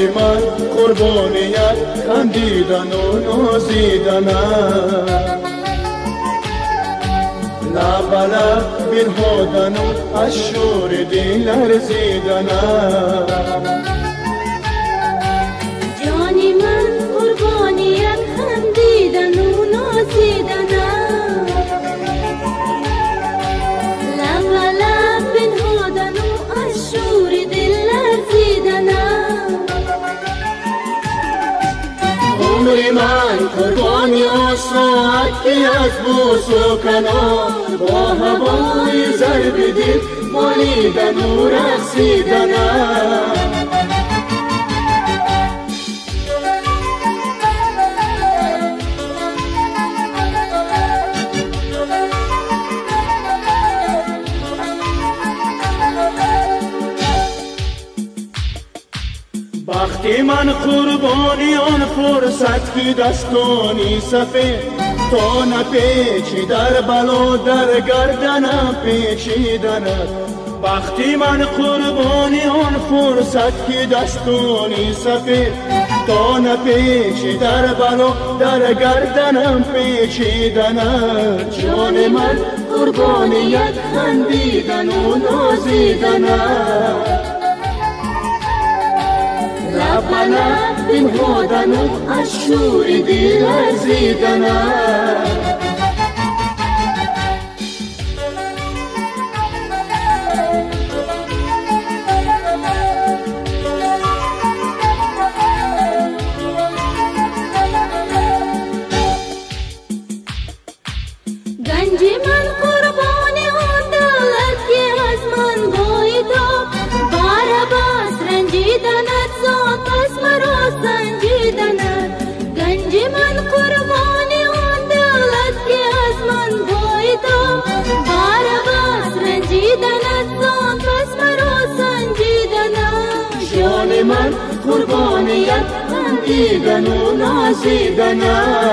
من قربانیت خندیدن و نازیدنم لب لب برهادن و از شور دل لرزیدنم جانی من قربانیت خندیدن و نازیدنم لب لب برهادن و از شور دل لرزیدنم عمر من قربانی آسات که از بوس و کنار با هوای ضرب دل مالیدن و رقصیدنم وقتی من قربانی آن فرصت که دستانی سفید تا نپیچی در بلا در گردنم پیچیدند وقتی من قربانی آن فرصت که دستانی سفید تا نپیچی در بلا در گردنم پیچیدند جان من قربانیت خندیدن و نازیدنم لب لب بنهادن و از شور دل لرزیدنم گنج من قربانی آن دولت که از من بایداب بار باز رنجیدنت زان پس مرا سنجیدنت گنج من قربانی آن دولت که از من بایداب بار باز رنجیدنت زان پس مرا سنجیدنت جان من قربانیت خندیدن و نازیدنم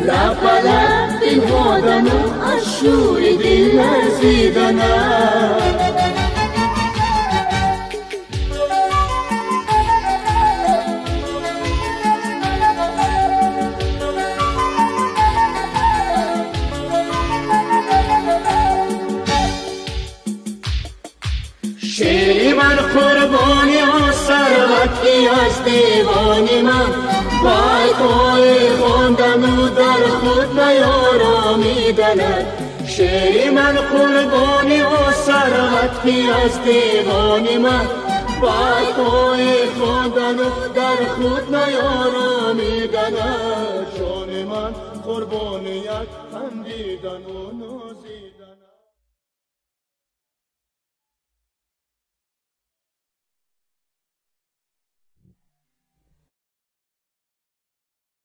لب لب بنهادن و از شور دل لرزیدنم شعر من قربانی آن ثروتی از دیوانی من بایدهای خواندن و در خود نیارامیدند شعر من قربانی آن ثروتی از دیوانی من بایدهای خواندن و در خود نیارامیدند جان من قربانیت خندیدن و نازیدن